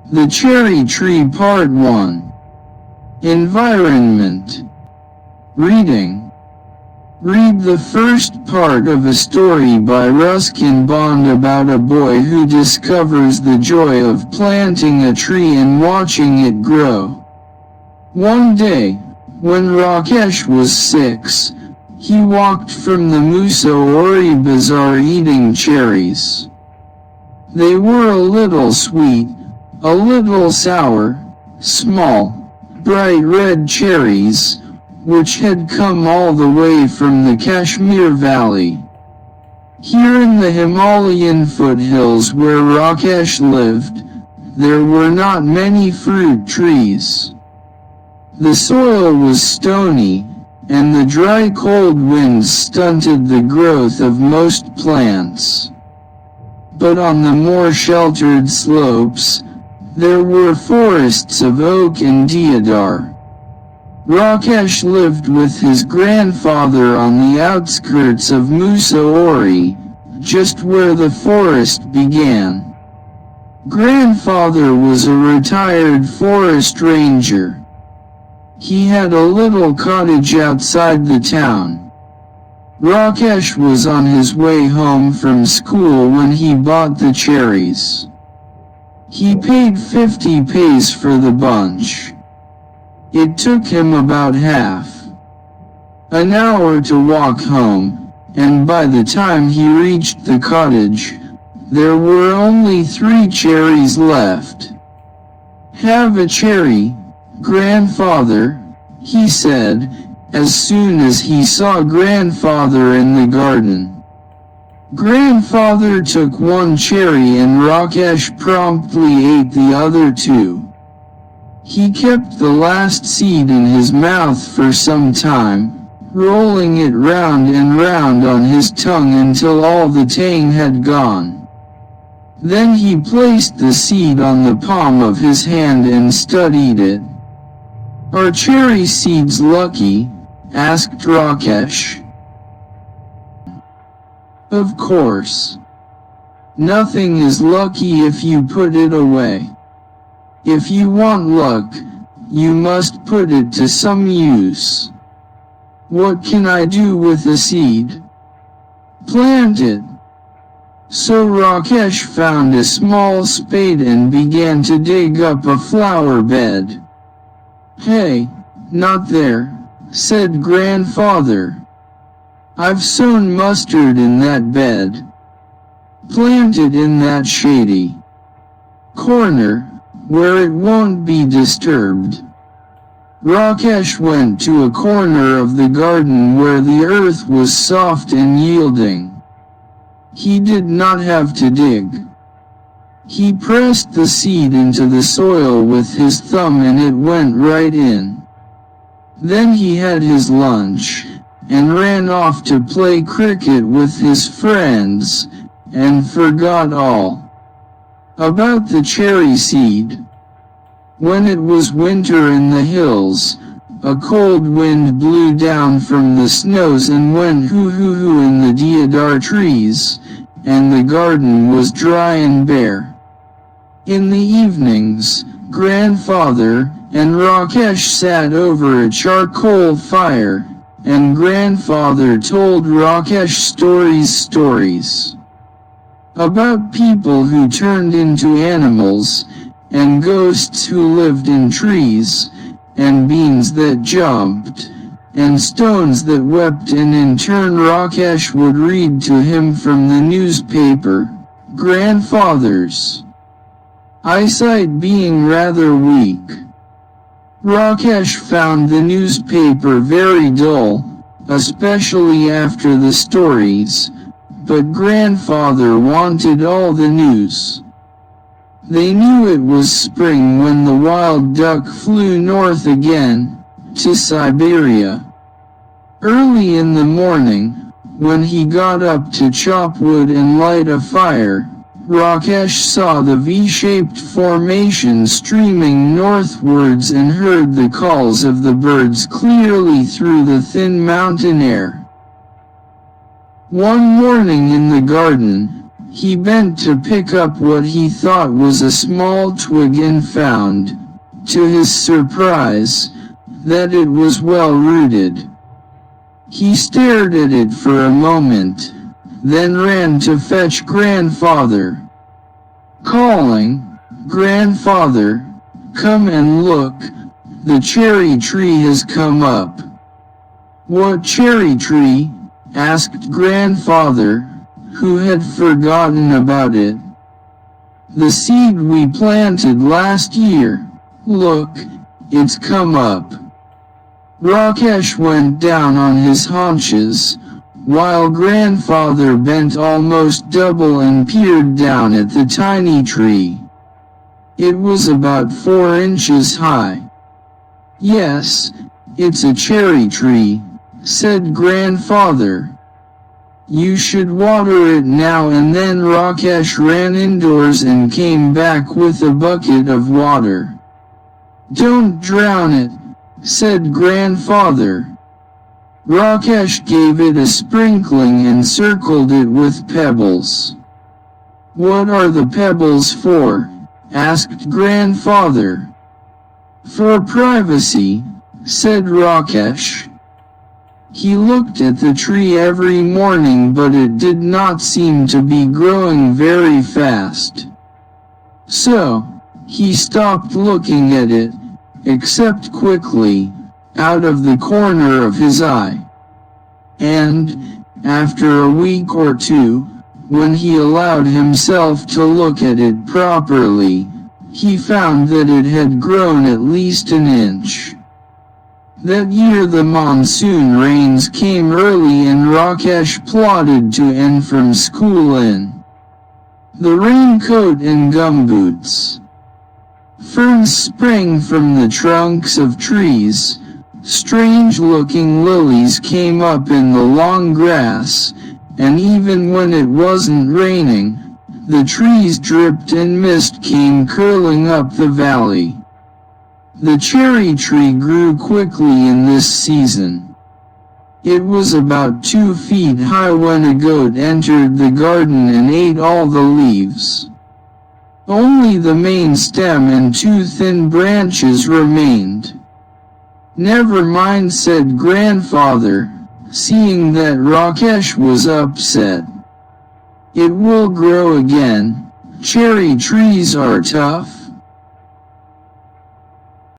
The Cherry Tree Part 1. Environment. Reading. Read the first part of a story by Ruskin Bond about a boy who discovers the joy of planting a tree and watching it grow. One day, when Rakesh was 6, he walked from the Musaori Bazaar eating cherries. They were a little sweet, a little sour, small, bright red cherries, which had come all the way from the Kashmir Valley. Here in the Himalayan foothills where Rakesh lived, there were not many fruit trees. The soil was stony, and the dry cold winds stunted the growth of most plants. But on the more sheltered slopes, there were forests of oak and deodar. Rakesh lived with his grandfather on the outskirts of Musaori, just where the forest began. Grandfather was a retired forest ranger. He had a little cottage outside the town. Rakesh was on his way home from school when he bought the cherries. He paid 50 paise for the bunch. It took him about half an hour to walk home, and by the time he reached the cottage, there were only 3 cherries left. "Have a cherry, grandfather," he said, as soon as he saw grandfather in the garden. Grandfather took 1 cherry and Rakesh promptly ate the other 2. He kept the last seed in his mouth for some time, rolling it round and round on his tongue until all the tang had gone. Then he placed the seed on the palm of his hand and studied it. "Are cherry seeds lucky?" asked Rakesh. "Of course. Nothing is lucky if you put it away. If you want luck, you must put it to some use. What can I do with a seed?" "Plant it." So Rakesh found a small spade and began to dig up a flower bed. "Hey, not there," said grandfather. "I've sown mustard in that bed. Plant it in that shady corner, where it won't be disturbed." Rakesh went to a corner of the garden where the earth was soft and yielding. He did not have to dig. He pressed the seed into the soil with his thumb and it went right in. Then he had his lunch, and ran off to play cricket with his friends, and forgot all about the cherry seed. When it was winter in the hills, a cold wind blew down from the snows and went hoo-hoo-hoo in the deodar trees, and the garden was dry and bare. In the evenings, grandfather and Rakesh sat over a charcoal fire, and grandfather told Rakesh stories about people who turned into animals, and ghosts who lived in trees, and beans that jumped, and stones that wept, and in turn Rakesh would read to him from the newspaper, grandfather's eyesight being rather weak. Rakesh found the newspaper very dull, especially after the stories, but grandfather wanted all the news. They knew it was spring when the wild duck flew north again, to Siberia. Early in the morning, when he got up to chop wood and light a fire, Rakesh saw the V-shaped formation streaming northwards and heard the calls of the birds clearly through the thin mountain air. One morning in the garden, He bent to pick up what he thought was a small twig and found, to his surprise, that it was well rooted. He stared at it for a moment, then ran to fetch grandfather, calling, "Grandfather, come and look, the cherry tree has come up." "What cherry tree?" asked grandfather, who had forgotten about it. "The seed we planted last year. Look, it's come up." Rakesh went down on his haunches, while grandfather bent almost double and peered down at the tiny tree. It was about 4 inches high. "Yes, it's a cherry tree," said grandfather. "You should water it now and then." Rakesh ran indoors and came back with a bucket of water. "Don't drown it," said grandfather. Rakesh gave it a sprinkling and circled it with pebbles. "What are the pebbles for?" asked grandfather. "For privacy," said Rakesh. He looked at the tree every morning, but it did not seem to be growing very fast. So, he stopped looking at it, except quickly, out of the corner of his eye. And, after a week or two, when he allowed himself to look at it properly, he found that it had grown at least an inch. That year the monsoon rains came early and Rakesh plotted to end from school in the raincoat and gumboots. Ferns sprang from the trunks of trees, strange-looking lilies came up in the long grass, and even when it wasn't raining, the trees dripped and mist came curling up the valley. The cherry tree grew quickly in this season. It was about 2 feet high when a goat entered the garden and ate all the leaves. Only the main stem and 2 thin branches remained. "Never mind," said grandfather, seeing that Rakesh was upset. "It will grow again. Cherry trees are tough."